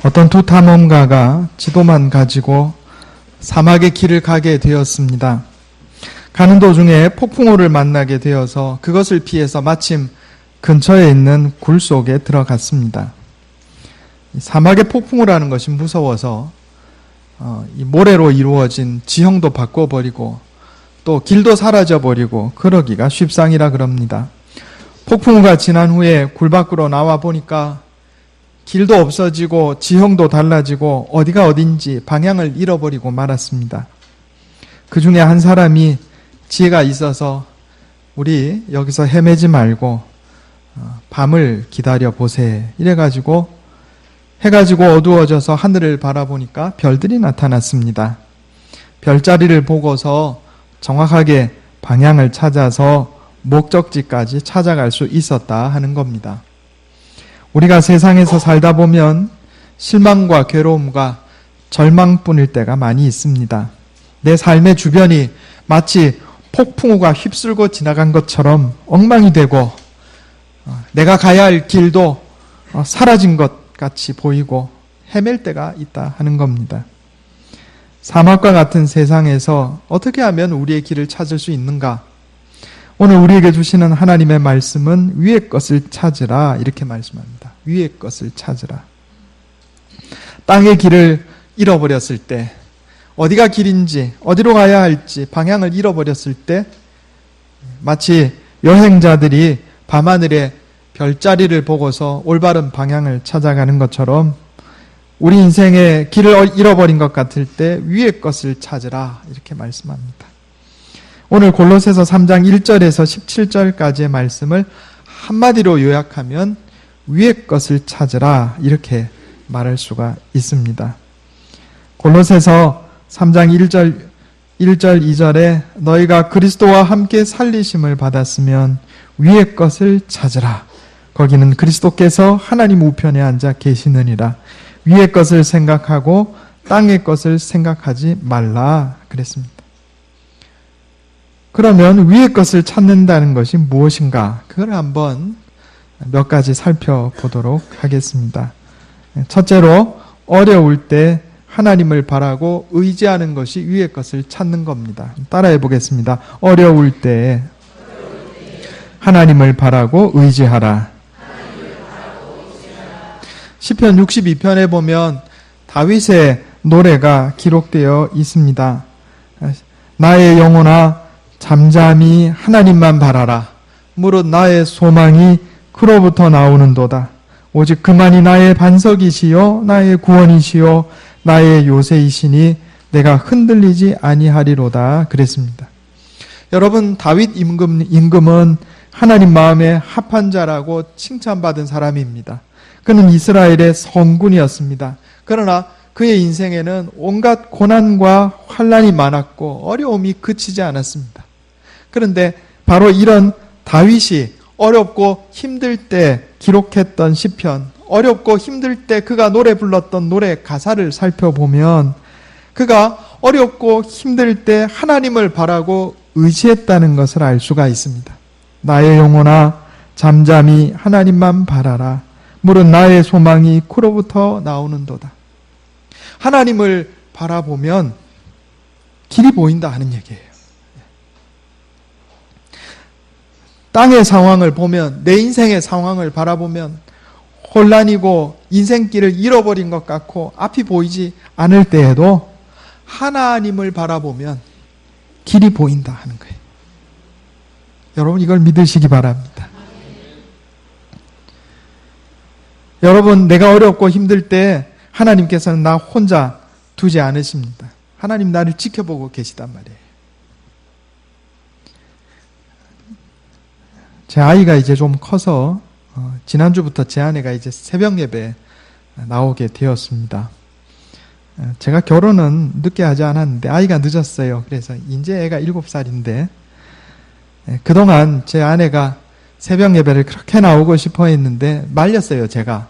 어떤 두 탐험가가 지도만 가지고 사막의 길을 가게 되었습니다. 가는 도중에 폭풍우를 만나게 되어서 그것을 피해서 마침 근처에 있는 굴 속에 들어갔습니다. 사막의 폭풍우라는 것이 무서워서 이 모래로 이루어진 지형도 바꿔버리고 또 길도 사라져버리고 그러기가 쉽상이라 그럽니다. 폭풍우가 지난 후에 굴 밖으로 나와 보니까 길도 없어지고 지형도 달라지고 어디가 어딘지 방향을 잃어버리고 말았습니다. 그 중에 한 사람이 지혜가 있어서 우리 여기서 헤매지 말고 밤을 기다려 보세. 이래가지고 해가 지고 어두워져서 하늘을 바라보니까 별들이 나타났습니다. 별자리를 보고서 정확하게 방향을 찾아서 목적지까지 찾아갈 수 있었다 하는 겁니다. 우리가 세상에서 살다 보면 실망과 괴로움과 절망뿐일 때가 많이 있습니다. 내 삶의 주변이 마치 폭풍우가 휩쓸고 지나간 것처럼 엉망이 되고 내가 가야 할 길도 사라진 것 같이 보이고 헤맬 때가 있다 하는 겁니다. 사막과 같은 세상에서 어떻게 하면 우리의 길을 찾을 수 있는가? 오늘 우리에게 주시는 하나님의 말씀은 위의 것을 찾으라 이렇게 말씀합니다. 위의 것을 찾으라. 땅의 길을 잃어버렸을 때 어디가 길인지 어디로 가야 할지 방향을 잃어버렸을 때 마치 여행자들이 밤하늘에 별자리를 보고서 올바른 방향을 찾아가는 것처럼 우리 인생의 길을 잃어버린 것 같을 때 위의 것을 찾으라 이렇게 말씀합니다. 오늘 골로새서 3장 1절에서 17절까지의 말씀을 한마디로 요약하면 위의 것을 찾으라 이렇게 말할 수가 있습니다. 골로새서 3장 1절 2절에 너희가 그리스도와 함께 살리심을 받았으면 위의 것을 찾으라. 거기는 그리스도께서 하나님 우편에 앉아 계시느니라. 위의 것을 생각하고 땅의 것을 생각하지 말라 그랬습니다. 그러면 위의 것을 찾는다는 것이 무엇인가? 그걸 한번 몇 가지 살펴보도록 하겠습니다. 첫째로 어려울 때 하나님을 바라고 의지하는 것이 위의 것을 찾는 겁니다. 따라해 보겠습니다. 어려울 때 하나님을 바라고 의지하라. 시편 62편에 보면 다윗의 노래가 기록되어 있습니다. 나의 영혼아 잠잠히 하나님만 바라라. 무릇 나의 소망이 그로부터 나오는도다. 오직 그만이 나의 반석이시요 나의 구원이시요 나의 요새이시니 내가 흔들리지 아니하리로다 그랬습니다. 여러분 다윗 임금은 하나님 마음에 합한 자라고 칭찬받은 사람입니다. 그는 이스라엘의 성군이었습니다. 그러나 그의 인생에는 온갖 고난과 환난이 많았고 어려움이 그치지 않았습니다. 그런데 바로 이런 다윗이 어렵고 힘들 때 기록했던 시편, 어렵고 힘들 때 그가 노래 불렀던 노래 가사를 살펴보면 그가 어렵고 힘들 때 하나님을 바라고 의지했다는 것을 알 수가 있습니다. 나의 영혼아 잠잠히 하나님만 바라라. 무릇 나의 소망이 그로부터 나오는도다. 하나님을 바라보면 길이 보인다 하는 얘기예요. 땅의 상황을 보면, 내 인생의 상황을 바라보면 혼란이고 인생길을 잃어버린 것 같고 앞이 보이지 않을 때에도 하나님을 바라보면 길이 보인다 하는 거예요. 여러분 이걸 믿으시기 바랍니다. 여러분 내가 어렵고 힘들 때 하나님께서는 나 혼자 두지 않으십니다. 하나님 나를 지켜보고 계시단 말이에요. 제 아이가 이제 좀 커서 지난주부터 제 아내가 이제 새벽 예배에 나오게 되었습니다. 제가 결혼은 늦게 하지 않았는데 아이가 늦었어요. 그래서 이제 애가 7살인데 그동안 제 아내가 새벽 예배를 그렇게 나오고 싶어 했는데 말렸어요, 제가.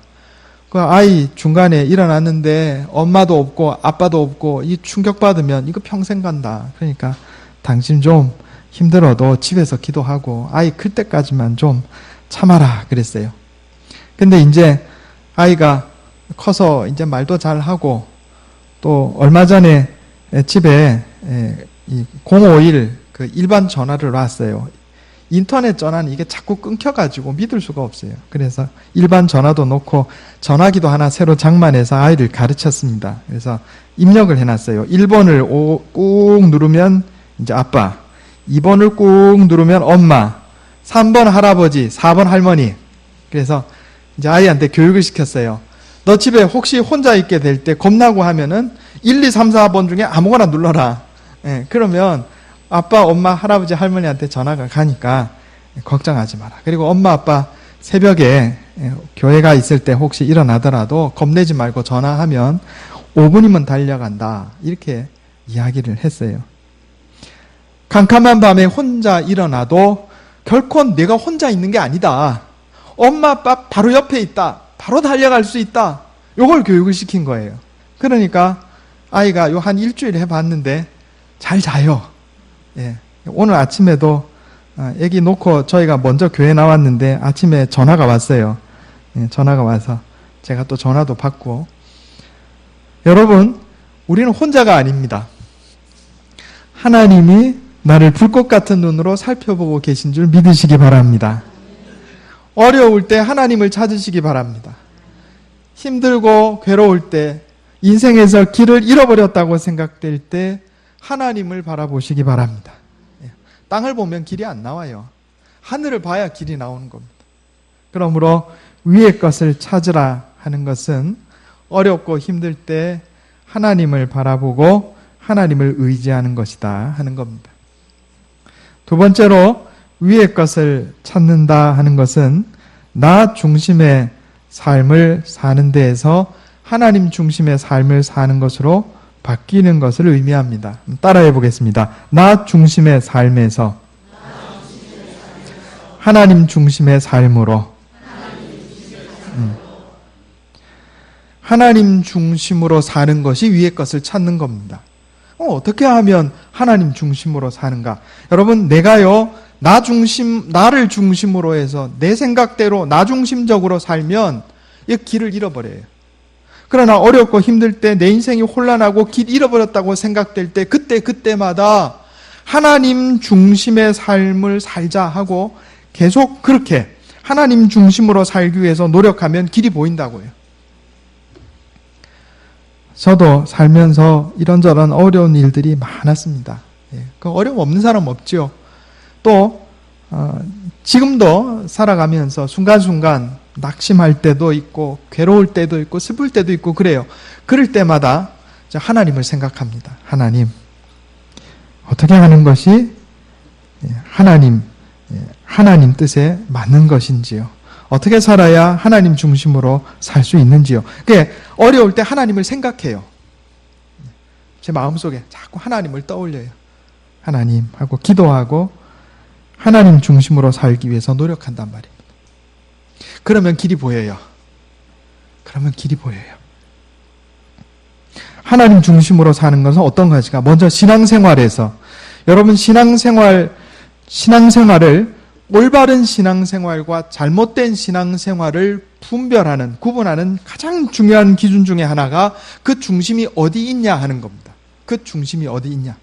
그 아이 중간에 일어났는데 엄마도 없고 아빠도 없고 이 충격받으면 이거 평생 간다. 그러니까 당신 좀 힘들어도 집에서 기도하고 아이 클 때까지만 좀 참아라 그랬어요. 근데 이제 아이가 커서 이제 말도 잘하고 또 얼마 전에 집에 이 051 그 일반 전화를 놨어요. 인터넷 전화는 이게 자꾸 끊겨가지고 믿을 수가 없어요. 그래서 일반 전화도 놓고 전화기도 하나 새로 장만해서 아이를 가르쳤습니다. 그래서 입력을 해놨어요. 1번을 꾹 누르면 이제 아빠, 2번을 꾹 누르면 엄마, 3번 할아버지, 4번 할머니. 그래서 이제 아이한테 교육을 시켰어요. 너 집에 혹시 혼자 있게 될 때 겁나고 하면은 1, 2, 3, 4번 중에 아무거나 눌러라. 그러면 아빠, 엄마, 할아버지, 할머니한테 전화가 가니까 걱정하지 마라. 그리고 엄마, 아빠 새벽에 교회가 있을 때 혹시 일어나더라도 겁내지 말고 전화하면 5분이면 달려간다. 이렇게 이야기를 했어요. 캄캄한 밤에 혼자 일어나도 결코 내가 혼자 있는 게 아니다. 엄마, 아빠 바로 옆에 있다. 바로 달려갈 수 있다. 요걸 교육을 시킨 거예요. 그러니까 아이가 요 한 일주일 해봤는데 잘 자요. 오늘 아침에도 애기 놓고 저희가 먼저 교회 나왔는데 아침에 전화가 왔어요. 전화가 와서 제가 또 전화도 받고. 여러분, 우리는 혼자가 아닙니다. 하나님이 나를 불꽃 같은 눈으로 살펴보고 계신 줄 믿으시기 바랍니다. 어려울 때 하나님을 찾으시기 바랍니다. 힘들고 괴로울 때, 인생에서 길을 잃어버렸다고 생각될 때 하나님을 바라보시기 바랍니다. 땅을 보면 길이 안 나와요. 하늘을 봐야 길이 나오는 겁니다. 그러므로 위의 것을 찾으라 하는 것은 어렵고 힘들 때 하나님을 바라보고 하나님을 의지하는 것이다 하는 겁니다. 두 번째로 위의 것을 찾는다 하는 것은 나 중심의 삶을 사는 데에서 하나님 중심의 삶을 사는 것으로 바뀌는 것을 의미합니다. 따라해 보겠습니다. 나 중심의 삶에서 하나님 중심의 삶으로 하나님 중심으로 사는 것이 위의 것을 찾는 겁니다. 어떻게 하면 하나님 중심으로 사는가? 여러분, 내가요, 나를 중심으로 해서 내 생각대로 나 중심적으로 살면 이 길을 잃어버려요. 그러나 어렵고 힘들 때 내 인생이 혼란하고 길 잃어버렸다고 생각될 때 그때마다 하나님 중심의 삶을 살자 하고 계속 그렇게 하나님 중심으로 살기 위해서 노력하면 길이 보인다고요. 저도 살면서 이런저런 어려운 일들이 많았습니다. 그 어려움 없는 사람 없죠. 또 지금도 살아가면서 순간순간 낙심할 때도 있고 괴로울 때도 있고 슬플 때도 있고 그래요. 그럴 때마다 하나님을 생각합니다. 하나님, 어떻게 하는 것이 하나님 뜻에 맞는 것인지요. 어떻게 살아야 하나님 중심으로 살 수 있는지요. 그게 어려울 때 하나님을 생각해요. 제 마음속에 자꾸 하나님을 떠올려요. 하나님 하고 기도하고 하나님 중심으로 살기 위해서 노력한단 말입니다. 그러면 길이 보여요. 하나님 중심으로 사는 것은 어떤 가지가? 먼저 신앙생활에서 여러분 신앙생활을 올바른 신앙생활과 잘못된 신앙생활을 구분하는 가장 중요한 기준 중에 하나가 그 중심이 어디 있냐 하는 겁니다. 그 중심이 어디 있냐.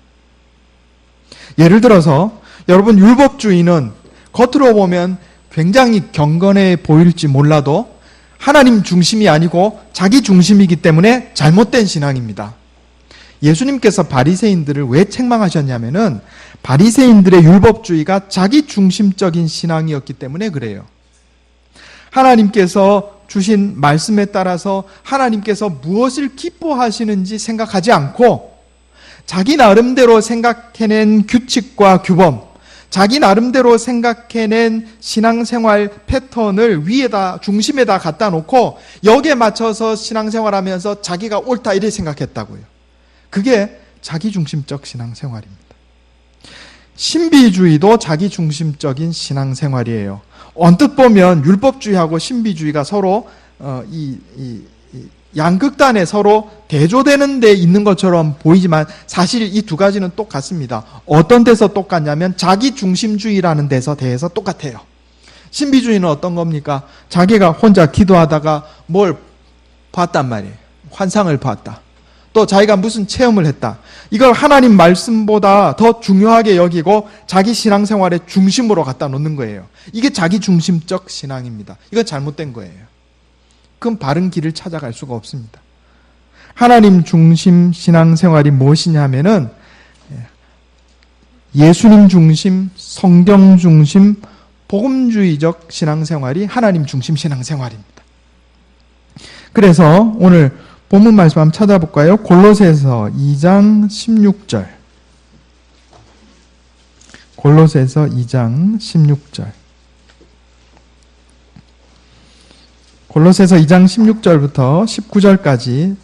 예를 들어서 여러분 율법주의는 겉으로 보면 굉장히 경건해 보일지 몰라도 하나님 중심이 아니고 자기 중심이기 때문에 잘못된 신앙입니다. 예수님께서 바리새인들을 왜 책망하셨냐면은 바리새인들의 율법주의가 자기 중심적인 신앙이었기 때문에 그래요. 하나님께서 주신 말씀에 따라서 하나님께서 무엇을 기뻐하시는지 생각하지 않고 자기 나름대로 생각해낸 규칙과 규범, 자기 나름대로 생각해낸 신앙생활 패턴을 중심에다 갖다 놓고 여기에 맞춰서 신앙생활하면서 자기가 옳다 이렇게 생각했다고요. 그게 자기중심적 신앙생활입니다. 신비주의도 자기중심적인 신앙생활이에요. 언뜻 보면 율법주의하고 신비주의가 서로 양극단에 서로 대조되는 데 있는 것처럼 보이지만 사실 이 두 가지는 똑같습니다. 어떤 데서 똑같냐면 자기중심주의라는 데서 대해서 똑같아요. 신비주의는 어떤 겁니까? 자기가 혼자 기도하다가 뭘 봤단 말이에요. 환상을 봤다. 또 자기가 무슨 체험을 했다. 이걸 하나님 말씀보다 더 중요하게 여기고 자기 신앙생활의 중심으로 갖다 놓는 거예요. 이게 자기 중심적 신앙입니다. 이건 잘못된 거예요. 그럼 바른 길을 찾아갈 수가 없습니다. 하나님 중심 신앙생활이 무엇이냐면은 예수님 중심, 성경 중심, 복음주의적 신앙생활이 하나님 중심 신앙생활입니다. 그래서 오늘 본문 말씀 한번 찾아볼까요? 골로새서 2장 16절. 골로새서 2장 16절. 골로새서 2장 16절부터 19절까지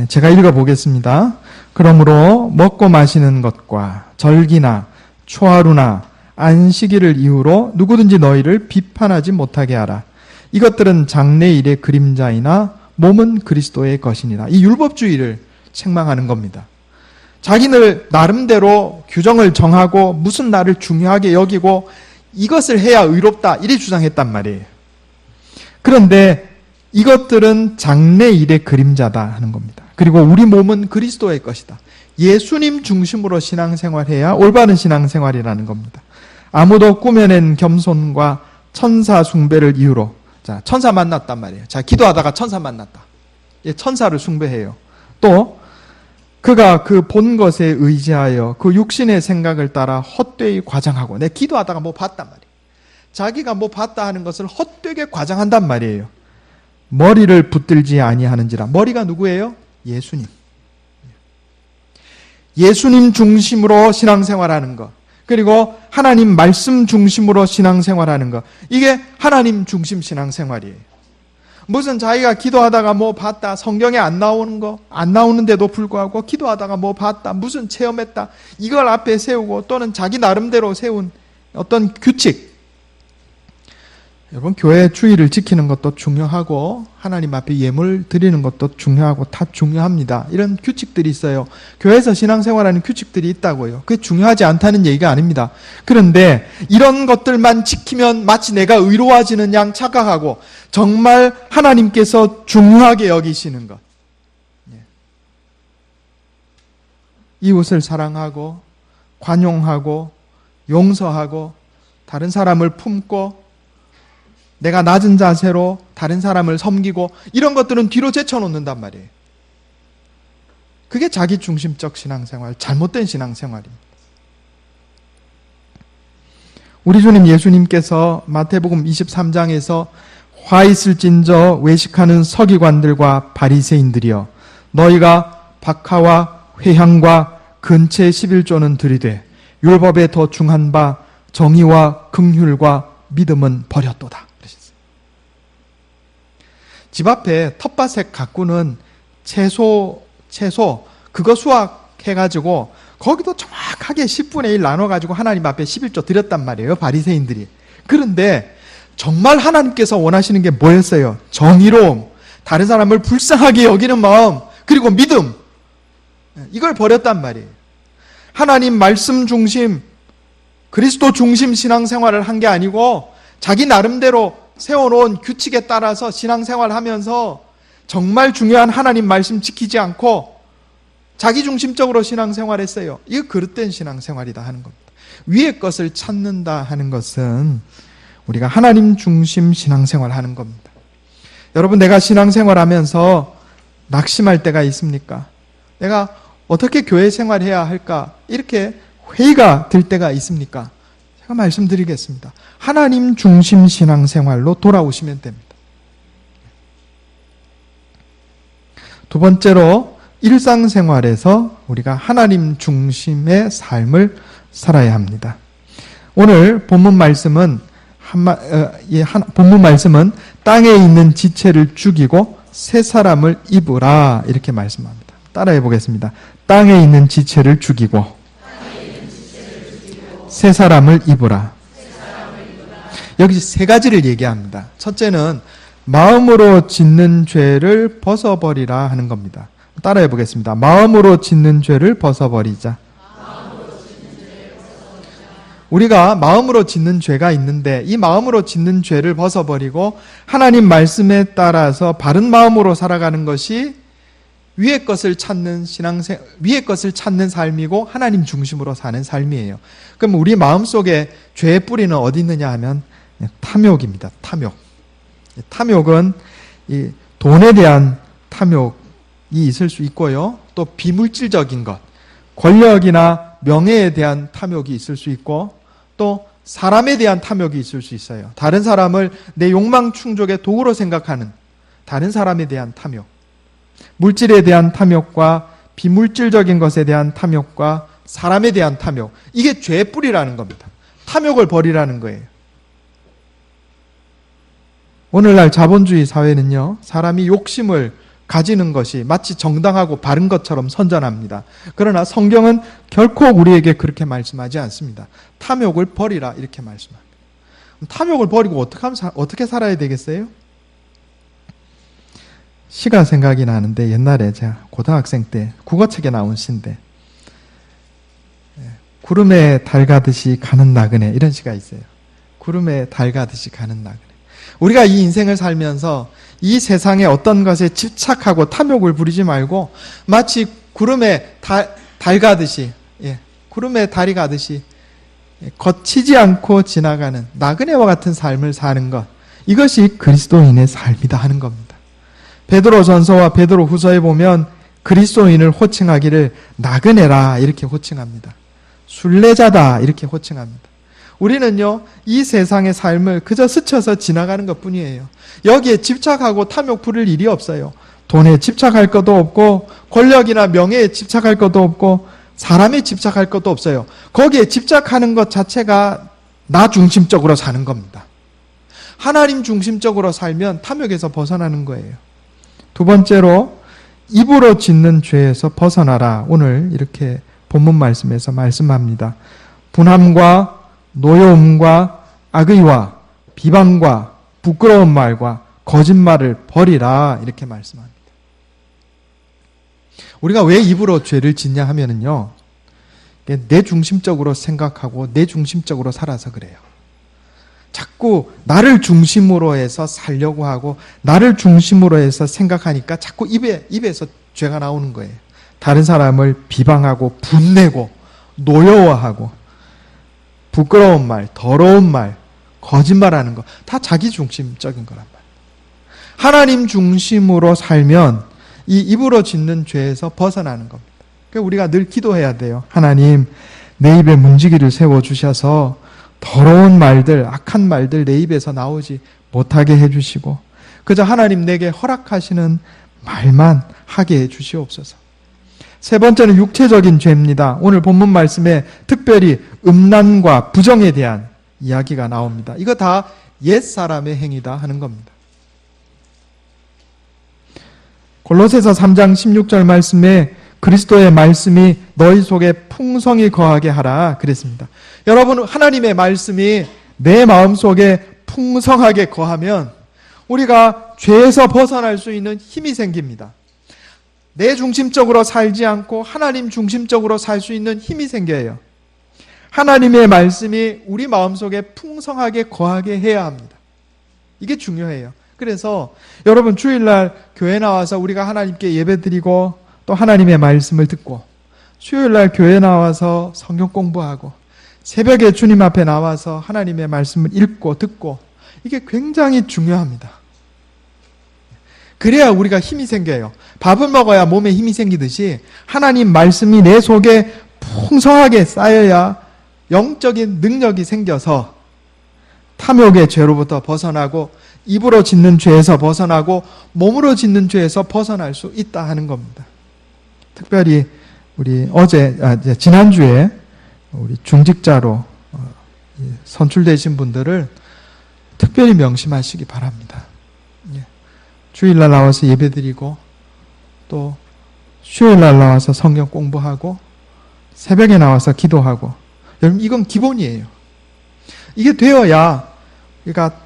제가 읽어보겠습니다. 그러므로 먹고 마시는 것과 절기나 초하루나 안식일을 이유로 누구든지 너희를 비판하지 못하게 하라. 이것들은 장래일의 그림자이나 몸은 그리스도의 것이니라. 이 율법주의를 책망하는 겁니다. 자기들 나름대로 규정을 정하고 무슨 날을 중요하게 여기고 이것을 해야 의롭다 이래 주장했단 말이에요. 그런데 이것들은 장래일의 그림자다 하는 겁니다. 그리고 우리 몸은 그리스도의 것이다. 예수님 중심으로 신앙생활해야 올바른 신앙생활이라는 겁니다. 아무도 꾸며낸 겸손과 천사 숭배를 이유로, 자, 천사 만났단 말이에요. 자, 기도하다가 천사 만났다. 예, 천사를 숭배해요. 또 그가 그 본 것에 의지하여 그 육신의 생각을 따라 헛되이 과장하고, 내 기도하다가 뭐 봤단 말이에요. 자기가 뭐 봤다 하는 것을 헛되게 과장한단 말이에요. 머리를 붙들지 아니하는지라. 머리가 누구예요? 예수님. 예수님 중심으로 신앙생활하는 것, 그리고 하나님 말씀 중심으로 신앙생활하는 것, 이게 하나님 중심 신앙생활이에요. 무슨 자기가 기도하다가 뭐 봤다, 성경에 안 나오는 거, 안 나오는데도 불구하고 기도하다가 뭐 봤다, 무슨 체험했다, 이걸 앞에 세우고 또는 자기 나름대로 세운 어떤 규칙, 여러분, 교회 주의를 지키는 것도 중요하고 하나님 앞에 예물 드리는 것도 중요하고 다 중요합니다. 이런 규칙들이 있어요. 교회에서 신앙생활하는 규칙들이 있다고요. 그게 중요하지 않다는 얘기가 아닙니다. 그런데 이런 것들만 지키면 마치 내가 의로워지는 양 착각하고 정말 하나님께서 중요하게 여기시는 것, 이웃을 사랑하고 관용하고 용서하고 다른 사람을 품고 내가 낮은 자세로 다른 사람을 섬기고 이런 것들은 뒤로 제쳐놓는단 말이에요. 그게 자기중심적 신앙생활, 잘못된 신앙생활입니다. 우리 주님 예수님께서 마태복음 23장에서 화 있을진저 외식하는 서기관들과 바리새인들이여, 너희가 박하와 회향과 근체 11조는 들이되 율법에 더 중한 바 정의와 긍휼과 믿음은 버렸도다. 집 앞에 텃밭에 가꾸는 채소 그거 수확해가지고 거기도 정확하게 10분의 1 나눠가지고 하나님 앞에 11조 드렸단 말이에요, 바리새인들이. 그런데 정말 하나님께서 원하시는 게 뭐였어요? 정의로움, 다른 사람을 불쌍하게 여기는 마음, 그리고 믿음, 이걸 버렸단 말이에요. 하나님 말씀 중심, 그리스도 중심 신앙생활을 한 게 아니고 자기 나름대로 세워놓은 규칙에 따라서 신앙생활하면서 정말 중요한 하나님 말씀 지키지 않고 자기중심적으로 신앙생활했어요. 이거 그릇된 신앙생활이다 하는 겁니다. 위의 것을 찾는다 하는 것은 우리가 하나님 중심 신앙생활하는 겁니다. 여러분, 내가 신앙생활하면서 낙심할 때가 있습니까? 내가 어떻게 교회 생활해야 할까? 이렇게 회의가 들 때가 있습니까? 제가 말씀드리겠습니다. 하나님 중심 신앙생활로 돌아오시면 됩니다. 두 번째로, 일상생활에서 우리가 하나님 중심의 삶을 살아야 합니다. 오늘 본문 말씀은 땅에 있는 지체를 죽이고 새 사람을 입으라, 이렇게 말씀합니다. 따라해 보겠습니다. 땅에 있는 지체를 죽이고 새 사람을 입으라. 여기 세 가지를 얘기합니다. 첫째는 마음으로 짓는 죄를 벗어버리라 하는 겁니다. 따라해 보겠습니다. 마음으로 짓는 죄를 벗어버리자. 우리가 마음으로 짓는 죄가 있는데 이 마음으로 짓는 죄를 벗어버리고 하나님 말씀에 따라서 바른 마음으로 살아가는 것이 위의 것을 찾는 위의 것을 찾는 삶이고 하나님 중심으로 사는 삶이에요. 그럼 우리 마음속에 죄의 뿌리는 어디 있느냐 하면 탐욕입니다. 탐욕. 탐욕은 이 돈에 대한 탐욕이 있을 수 있고요. 또 비물질적인 것, 권력이나 명예에 대한 탐욕이 있을 수 있고 또 사람에 대한 탐욕이 있을 수 있어요. 다른 사람을 내 욕망 충족의 도구로 생각하는 다른 사람에 대한 탐욕. 물질에 대한 탐욕과 비물질적인 것에 대한 탐욕과 사람에 대한 탐욕. 이게 죄의 뿌리라는 겁니다. 탐욕을 버리라는 거예요. 오늘날 자본주의 사회는요, 사람이 욕심을 가지는 것이 마치 정당하고 바른 것처럼 선전합니다. 그러나 성경은 결코 우리에게 그렇게 말씀하지 않습니다. 탐욕을 버리라 이렇게 말씀합니다. 탐욕을 버리고 어떻게 살아야 되겠어요? 시가 생각이 나는데 옛날에 제가 고등학생 때 국어책에 나온 시인데 구름에 달 가듯이 가는 나그네 이런 시가 있어요. 구름에 달 가듯이 가는 나그네. 우리가 이 인생을 살면서 이 세상의 어떤 것에 집착하고 탐욕을 부리지 말고 마치 구름에 달 가듯이 구름에 달이 가듯이 거치지 않고 지나가는 나그네와 같은 삶을 사는 것, 이것이 그리스도인의 삶이다 하는 겁니다. 베드로전서와 베드로후서에 보면 그리스도인을 호칭하기를 나그네라 이렇게 호칭합니다. 순례자다 이렇게 호칭합니다. 우리는요, 이 세상의 삶을 그저 스쳐서 지나가는 것 뿐이에요. 여기에 집착하고 탐욕 부릴 일이 없어요. 돈에 집착할 것도 없고 권력이나 명예에 집착할 것도 없고 사람에 집착할 것도 없어요. 거기에 집착하는 것 자체가 나 중심적으로 사는 겁니다. 하나님 중심적으로 살면 탐욕에서 벗어나는 거예요. 두 번째로 입으로 짓는 죄에서 벗어나라. 오늘 이렇게 본문 말씀에서 말씀합니다. 분함과 노여움과 악의와 비방과 부끄러운 말과 거짓말을 버리라 이렇게 말씀합니다. 우리가 왜 입으로 죄를 짓냐 하면은요, 내 중심적으로 생각하고 내 중심적으로 살아서 그래요. 자꾸 나를 중심으로 해서 살려고 하고 나를 중심으로 해서 생각하니까 자꾸 입에서 죄가 나오는 거예요. 다른 사람을 비방하고 분내고 노여워하고 부끄러운 말, 더러운 말, 거짓말하는 거 다 자기 중심적인 거란 말이에요. 하나님 중심으로 살면 이 입으로 짓는 죄에서 벗어나는 겁니다. 그러니까 우리가 늘 기도해야 돼요. 하나님, 내 입에 문지기를 세워주셔서 더러운 말들, 악한 말들 내 입에서 나오지 못하게 해주시고 그저 하나님 내게 허락하시는 말만 하게 해주시옵소서. 세 번째는 육체적인 죄입니다. 오늘 본문 말씀에 특별히 음란과 부정에 대한 이야기가 나옵니다. 이거 다 옛사람의 행위다 하는 겁니다. 골로새서 3장 16절 말씀에 그리스도의 말씀이 너희 속에 풍성히 거하게 하라 그랬습니다. 여러분, 하나님의 말씀이 내 마음속에 풍성하게 거하면 우리가 죄에서 벗어날 수 있는 힘이 생깁니다. 내 중심적으로 살지 않고 하나님 중심적으로 살 수 있는 힘이 생겨요. 하나님의 말씀이 우리 마음속에 풍성하게 거하게 해야 합니다. 이게 중요해요. 그래서 여러분, 주일날 교회 나와서 우리가 하나님께 예배드리고 또 하나님의 말씀을 듣고 수요일날 교회 나와서 성경 공부하고 새벽에 주님 앞에 나와서 하나님의 말씀을 읽고 듣고 이게 굉장히 중요합니다. 그래야 우리가 힘이 생겨요. 밥을 먹어야 몸에 힘이 생기듯이 하나님 말씀이 내 속에 풍성하게 쌓여야 영적인 능력이 생겨서 탐욕의 죄로부터 벗어나고 입으로 짓는 죄에서 벗어나고 몸으로 짓는 죄에서 벗어날 수 있다 하는 겁니다. 특별히 우리 지난주에 우리 중직자로 선출되신 분들을 특별히 명심하시기 바랍니다. 주일날 나와서 예배드리고 또 수요일날 나와서 성경 공부하고 새벽에 나와서 기도하고, 여러분 이건 기본이에요. 이게 되어야 그러니까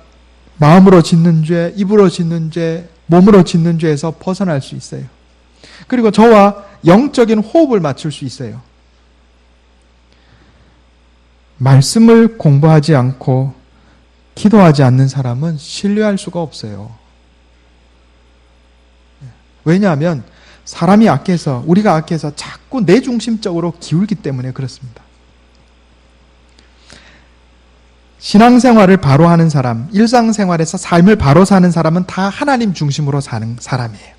마음으로 짓는 죄, 입으로 짓는 죄, 몸으로 짓는 죄에서 벗어날 수 있어요. 그리고 저와 영적인 호흡을 맞출 수 있어요. 말씀을 공부하지 않고 기도하지 않는 사람은 신뢰할 수가 없어요. 왜냐하면 사람이 악해서, 우리가 악해서 자꾸 내 중심적으로 기울기 때문에 그렇습니다. 신앙생활을 바로 하는 사람, 일상생활에서 삶을 바로 사는 사람은 다 하나님 중심으로 사는 사람이에요.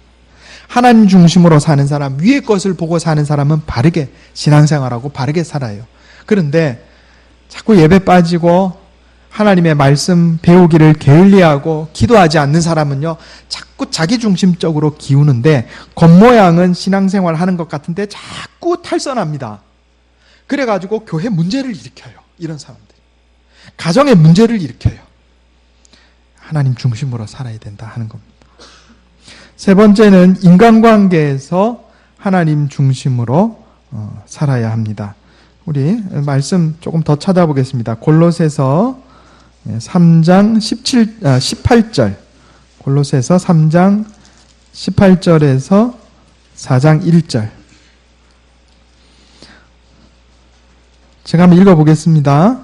하나님 중심으로 사는 사람, 위의 것을 보고 사는 사람은 바르게 신앙생활하고 바르게 살아요. 그런데 자꾸 예배 빠지고 하나님의 말씀 배우기를 게을리하고 기도하지 않는 사람은요, 자꾸 자기 중심적으로 기우는데 겉모양은 신앙생활 하는 것 같은데 자꾸 탈선합니다. 그래가지고 교회 문제를 일으켜요. 이런 사람들이. 가정의 문제를 일으켜요. 하나님 중심으로 살아야 된다 하는 겁니다. 세 번째는 인간관계에서 하나님 중심으로 살아야 합니다. 우리 말씀 조금 더 찾아보겠습니다. 골로새서 3장 18절, 골로새서 3장 18절에서 4장 1절. 제가 한번 읽어보겠습니다.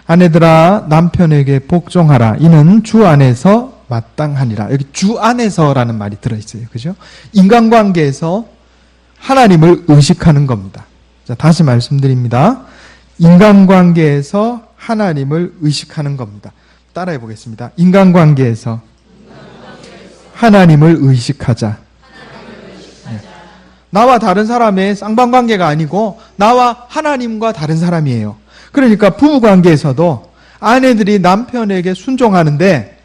아내들아 남편에게 복종하라. 이는 주 안에서 마땅하니라. 여기 주 안에서라는 말이 들어있어요. 그죠? 인간관계에서 하나님을 의식하는 겁니다. 자, 다시 말씀드립니다. 인간관계에서 하나님을 의식하는 겁니다. 따라해 보겠습니다. 인간관계에서 하나님을 의식하자. 네. 나와 다른 사람의 쌍방관계가 아니고 나와 하나님과 다른 사람이에요. 그러니까 부부관계에서도 아내들이 남편에게 순종하는데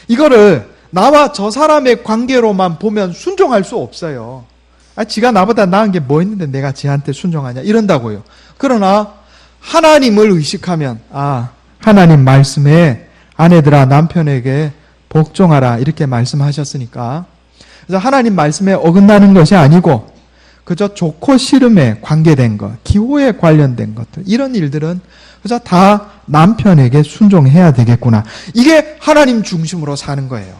이거를 나와 저 사람의 관계로만 보면 순종할 수 없어요. 지가 나보다 나은 게 뭐 있는데 내가 지한테 순종하냐 이런다고요. 그러나 하나님을 의식하면 하나님 말씀에 아내들아 남편에게 복종하라 이렇게 말씀하셨으니까 그래서 하나님 말씀에 어긋나는 것이 아니고 그저 좋고 싫음에 관계된 것, 기호에 관련된 것들 이런 일들은 그저 다 남편에게 순종해야 되겠구나. 이게 하나님 중심으로 사는 거예요.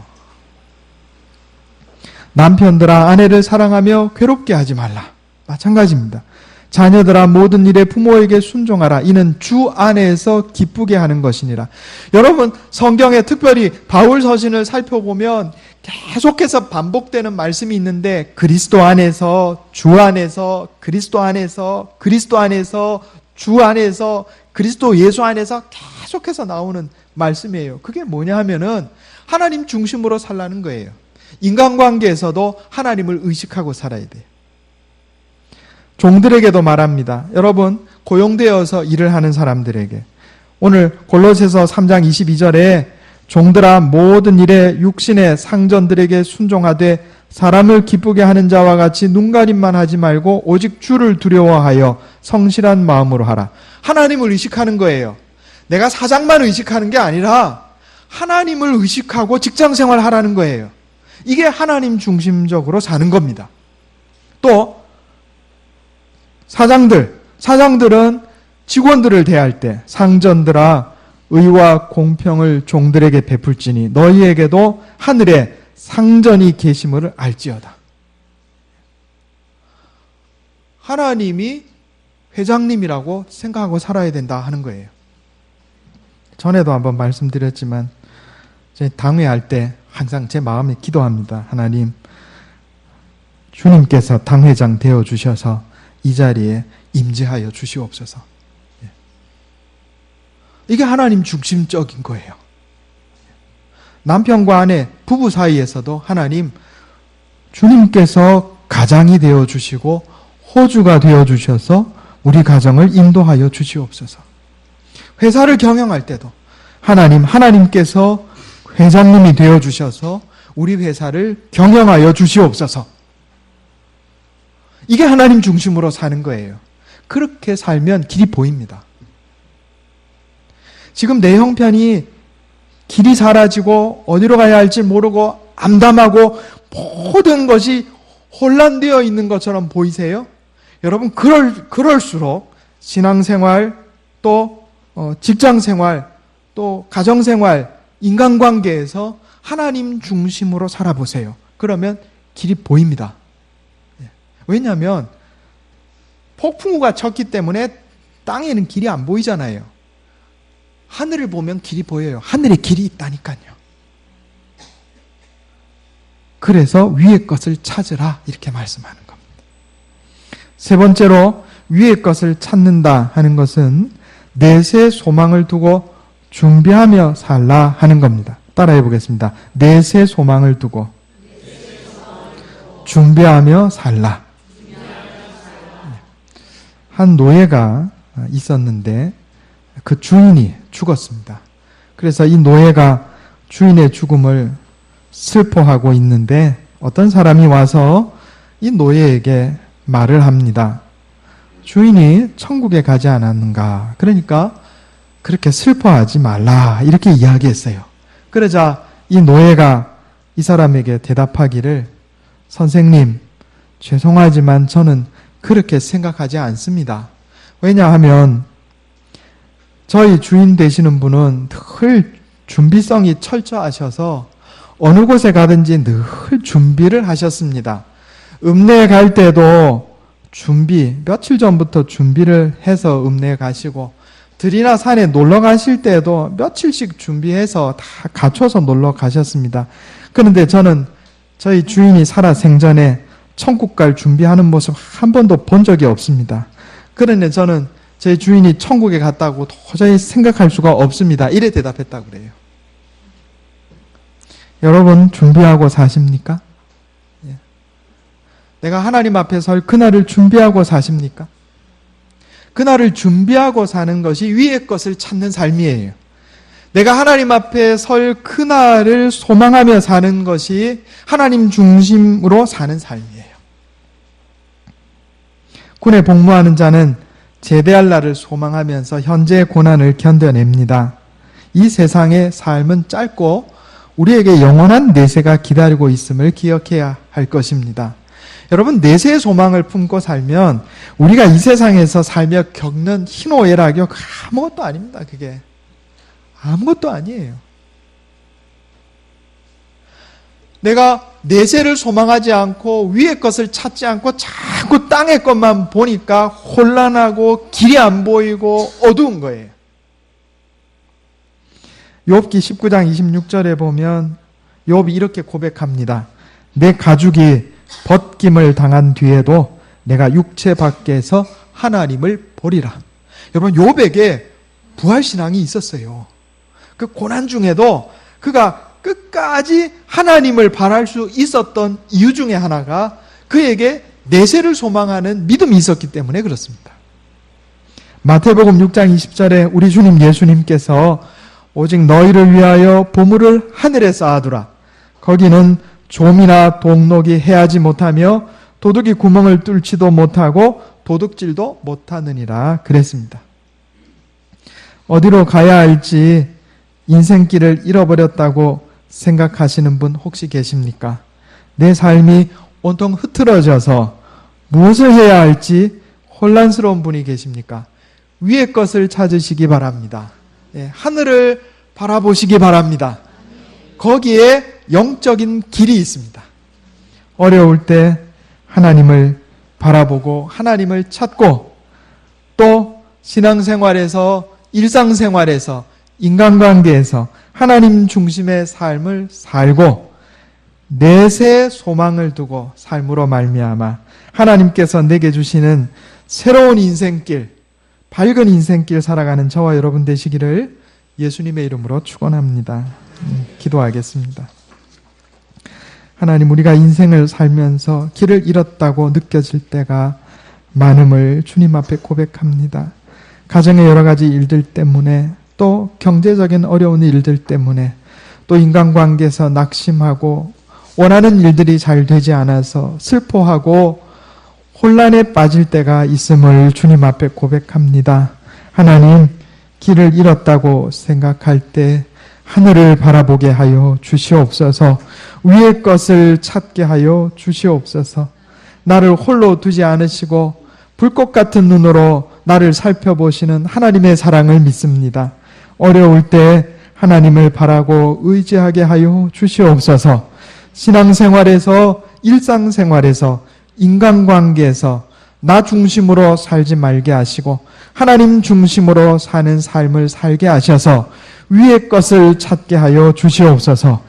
남편들아 아내를 사랑하며 괴롭게 하지 말라. 마찬가지입니다. 자녀들아 모든 일에 부모에게 순종하라. 이는 주 안에서 기쁘게 하는 것이니라. 여러분 성경에 특별히 바울 서신을 살펴보면 계속해서 반복되는 말씀이 있는데 그리스도 안에서 주 안에서 그리스도 안에서 그리스도 안에서 주 안에서 그리스도 예수 안에서 계속해서 나오는 말씀이에요. 그게 뭐냐 하면은 하나님 중심으로 살라는 거예요. 인간관계에서도 하나님을 의식하고 살아야 돼요. 종들에게도 말합니다. 여러분 고용되어서 일을 하는 사람들에게 오늘 골로새서 3장 22절에 종들아 모든 일에 육신의 상전들에게 순종하되 사람을 기쁘게 하는 자와 같이 눈가림만 하지 말고 오직 주를 두려워하여 성실한 마음으로 하라. 하나님을 의식하는 거예요. 내가 사장만 의식하는 게 아니라 하나님을 의식하고 직장생활 하라는 거예요. 이게 하나님 중심적으로 사는 겁니다. 또 사장들은 직원들을 대할 때 상전들아 의와 공평을 종들에게 베풀지니 너희에게도 하늘에 상전이 계심을 알지어다. 하나님이 회장님이라고 생각하고 살아야 된다 하는 거예요. 전에도 한번 말씀드렸지만 제 당회할 때 항상 제 마음에 기도합니다. 하나님, 주님께서 당회장 되어주셔서 이 자리에 임재하여 주시옵소서. 이게 하나님 중심적인 거예요. 남편과 아내, 부부 사이에서도 하나님, 주님께서 가장이 되어주시고 호주가 되어주셔서 우리 가정을 인도하여 주시옵소서. 회사를 경영할 때도 하나님께서 회장님이 되어주셔서 우리 회사를 경영하여 주시옵소서. 이게 하나님 중심으로 사는 거예요. 그렇게 살면 길이 보입니다. 지금 내 형편이 길이 사라지고 어디로 가야 할지 모르고 암담하고 모든 것이 혼란되어 있는 것처럼 보이세요? 여러분 그럴수록 신앙생활 또 직장생활 또 가정생활 인간관계에서 하나님 중심으로 살아보세요. 그러면 길이 보입니다. 왜냐하면 폭풍우가 쳤기 때문에 땅에는 길이 안 보이잖아요. 하늘을 보면 길이 보여요. 하늘에 길이 있다니까요. 그래서 위의 것을 찾으라 이렇게 말씀하는 겁니다. 세 번째로 위의 것을 찾는다 하는 것은 내세 소망을 두고 준비하며 살라 하는 겁니다. 따라해 보겠습니다. 내세 소망을 두고 준비하며 살라. 한 노예가 있었는데 그 주인이 죽었습니다. 그래서 이 노예가 주인의 죽음을 슬퍼하고 있는데 어떤 사람이 와서 이 노예에게 말을 합니다. 주인이 천국에 가지 않았는가? 그러니까 그렇게 슬퍼하지 말라 이렇게 이야기했어요. 그러자 이 노예가 이 사람에게 대답하기를 선생님, 죄송하지만 저는 그렇게 생각하지 않습니다. 왜냐하면 저희 주인 되시는 분은 늘 준비성이 철저하셔서 어느 곳에 가든지 늘 준비를 하셨습니다. 읍내에 갈 때도 며칠 전부터 준비를 해서 읍내에 가시고 들이나 산에 놀러 가실 때도 며칠씩 준비해서 다 갖춰서 놀러 가셨습니다. 그런데 저는 저희 주인이 살아 생전에 천국 갈 준비하는 모습 한 번도 본 적이 없습니다. 그런데 저는 제 주인이 천국에 갔다고 도저히 생각할 수가 없습니다. 이래 대답했다고 그래요. 여러분 준비하고 사십니까? 내가 하나님 앞에 설 그날을 준비하고 사십니까? 그날을 준비하고 사는 것이 위의 것을 찾는 삶이에요. 내가 하나님 앞에 설 그날을 소망하며 사는 것이 하나님 중심으로 사는 삶이에요. 군에 복무하는 자는 제대할 날을 소망하면서 현재의 고난을 견뎌냅니다. 이 세상의 삶은 짧고 우리에게 영원한 내세가 기다리고 있음을 기억해야 할 것입니다. 여러분, 내세의 소망을 품고 살면 우리가 이 세상에서 살며 겪는 희노애락이 아무것도 아닙니다. 그게 아무것도 아니에요. 내가 내세를 소망하지 않고 위의 것을 찾지 않고 자꾸 땅의 것만 보니까 혼란하고 길이 안 보이고 어두운 거예요. 욥기 19장 26절에 보면 욥이 이렇게 고백합니다. 내 가죽이 벗김을 당한 뒤에도 내가 육체 밖에서 하나님을 보리라. 여러분, 욥에게 부활신앙이 있었어요. 그 고난 중에도 그가 끝까지 하나님을 바랄 수 있었던 이유 중에 하나가 그에게 내세를 소망하는 믿음이 있었기 때문에 그렇습니다. 마태복음 6장 20절에 우리 주님 예수님께서 오직 너희를 위하여 보물을 하늘에 쌓아두라. 거기는 좀이나 동록이 해하지 못하며 도둑이 구멍을 뚫지도 못하고 도둑질도 못하느니라 그랬습니다. 어디로 가야 할지 인생길을 잃어버렸다고 생각하시는 분 혹시 계십니까? 내 삶이 온통 흐트러져서 무엇을 해야 할지 혼란스러운 분이 계십니까? 위의 것을 찾으시기 바랍니다. 하늘을 바라보시기 바랍니다. 거기에 영적인 길이 있습니다. 어려울 때 하나님을 바라보고 하나님을 찾고 또 신앙생활에서 일상생활에서 인간관계에서 하나님 중심의 삶을 살고 내세 소망을 두고 삶으로 말미암아 하나님께서 내게 주시는 새로운 인생길, 밝은 인생길 살아가는 저와 여러분 되시기를 예수님의 이름으로 축원합니다. 기도하겠습니다. 하나님, 우리가 인생을 살면서 길을 잃었다고 느껴질 때가 많음을 주님 앞에 고백합니다. 가정의 여러 가지 일들 때문에 또 경제적인 어려운 일들 때문에 또 인간관계에서 낙심하고 원하는 일들이 잘 되지 않아서 슬퍼하고 혼란에 빠질 때가 있음을 주님 앞에 고백합니다. 하나님, 길을 잃었다고 생각할 때 하늘을 바라보게 하여 주시옵소서. 위의 것을 찾게 하여 주시옵소서. 나를 홀로 두지 않으시고 불꽃 같은 눈으로 나를 살펴보시는 하나님의 사랑을 믿습니다. 어려울 때 하나님을 바라고 의지하게 하여 주시옵소서. 신앙생활에서 일상생활에서 인간관계에서 나 중심으로 살지 말게 하시고 하나님 중심으로 사는 삶을 살게 하셔서 위의 것을 찾게 하여 주시옵소서.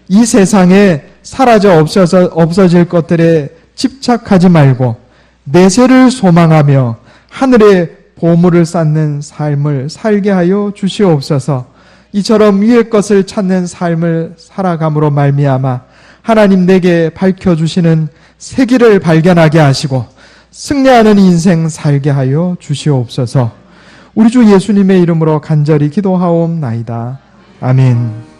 이 세상에 사라져 없어질 것들에 집착하지 말고 내세를 소망하며 하늘의 보물을 쌓는 삶을 살게 하여 주시옵소서. 이처럼 위의 것을 찾는 삶을 살아감으로 말미암아 하나님 내게 밝혀주시는 새 길을 발견하게 하시고 승리하는 인생 살게 하여 주시옵소서. 우리 주 예수님의 이름으로 간절히 기도하옵나이다. 아멘.